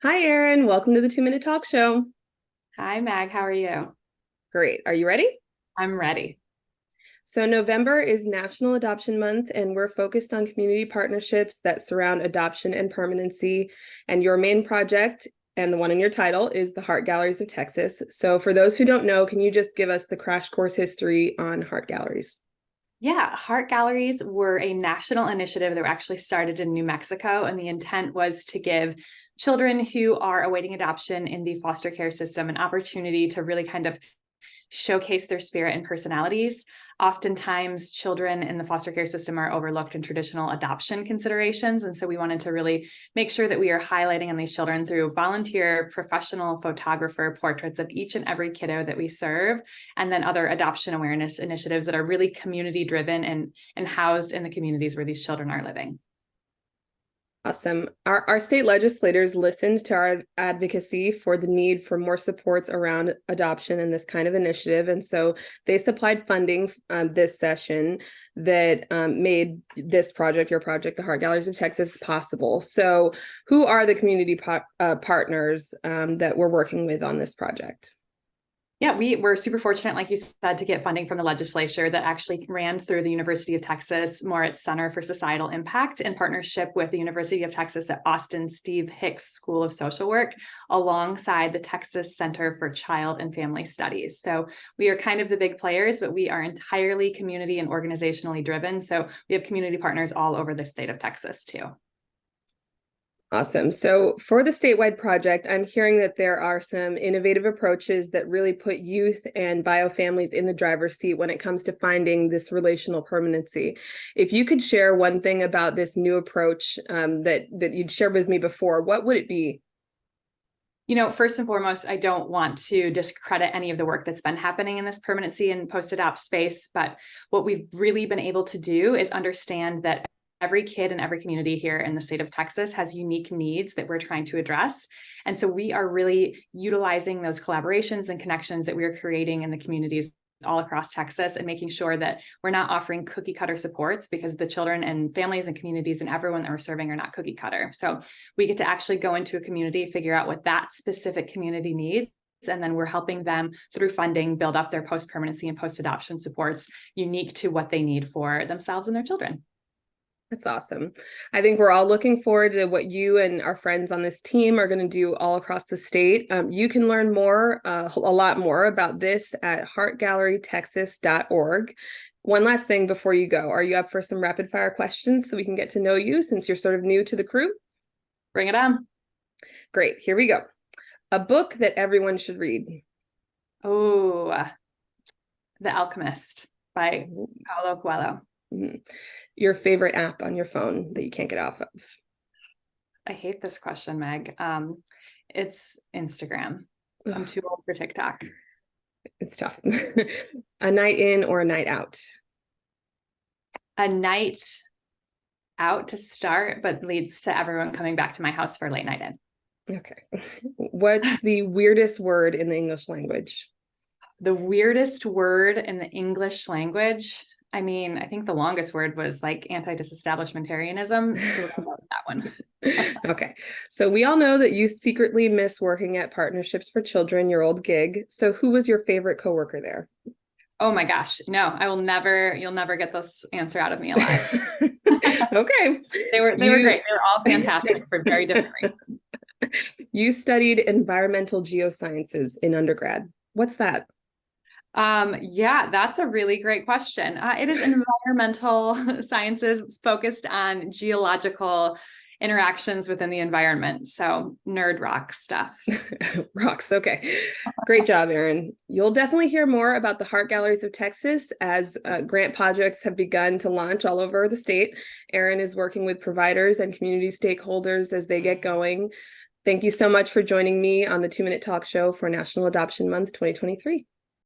Hi, Erin. Welcome to the 2 Minute Talk Show. Hi, Mag. How are you? Great. Are you ready? I'm ready. So, November is National Adoption Month, and we're focused on community partnerships that surround adoption and permanency. And your main project, and the one in your title, is the Heart Galleries of Texas. So, for those who don't know, can you just give us the crash course history on Heart Galleries? Yeah, Heart Galleries were a national initiative that were actually started in New Mexico, and the intent was to give children who are awaiting adoption in the foster care system an opportunity to really kind of showcase their spirit and personalities. Oftentimes, children in the foster care system are overlooked in traditional adoption considerations. And so we wanted to really make sure that we are highlighting on these children through volunteer, professional photographer portraits of each and every kiddo that we serve, and then other adoption awareness initiatives that are really community driven and housed in the communities where these children are living. Awesome. Our state legislators listened to our advocacy for the need for more supports around adoption and this kind of initiative. And so they supplied funding this session that made this project, your project, the Heart Galleries of Texas, possible. So who are the community partners that we're working with on this project? Yeah, we were super fortunate, like you said, to get funding from the legislature that actually ran through the University of Texas Moritz Center for Societal Impact in partnership with the University of Texas at Austin Steve Hicks School of Social Work, alongside the Texas Center for Child and Family Studies. So we are kind of the big players, but we are entirely community and organizationally driven. So we have community partners all over the state of Texas too. Awesome. So for the statewide project, I'm hearing that there are some innovative approaches that really put youth and bio families in the driver's seat when it comes to finding this relational permanency. If you could share one thing about this new approach that you'd shared with me before, what would it be? First and foremost, I don't want to discredit any of the work that's been happening in this permanency and post-adopt space, but what we've really been able to do is understand that every kid in every community here in the state of Texas has unique needs that we're trying to address. And so we are really utilizing those collaborations and connections that we are creating in the communities all across Texas and making sure that we're not offering cookie cutter supports, because the children and families and communities and everyone that we're serving are not cookie cutter. So we get to actually go into a community, figure out what that specific community needs, and then we're helping them through funding build up their post-permanency and post-adoption supports unique to what they need for themselves and their children. That's awesome. I think we're all looking forward to what you and our friends on this team are going to do all across the state. You can learn more, a lot more about this at heartgallerytexas.org. One last thing before you go. Are you up for some rapid fire questions so we can get to know you since you're sort of new to the crew? Bring it on. Great. Here we go. A book that everyone should read. Oh, The Alchemist by Paulo Coelho. Mm-hmm. Your favorite app on your phone that you can't get off of? I hate this question, Meg. It's Instagram. I'm too old for TikTok. It's tough. A night in or a night out? A night out to start, but leads to everyone coming back to my house for a late night in. Okay. What's the weirdest word in the English language? The weirdest word in the English language. I mean, I think the longest word was like anti-disestablishmentarianism. So we'll go with that one. Okay. So we all know that you secretly miss working at Partnerships for Children, your old gig. So who was your favorite coworker there? Oh my gosh. No, you'll never get this answer out of me alive. Okay. They were great. They were all fantastic for very different reasons. You studied environmental geosciences in undergrad. What's that? Yeah, that's a really great question. It is environmental sciences focused on geological interactions within the environment. So nerd rock stuff. Rocks. Okay. Great job, Erin. You'll definitely hear more about the Heart Galleries of Texas as grant projects have begun to launch all over the state. Erin is working with providers and community stakeholders as they get going. Thank you so much for joining me on the 2 Minute Talk Show for National Adoption Month 2023.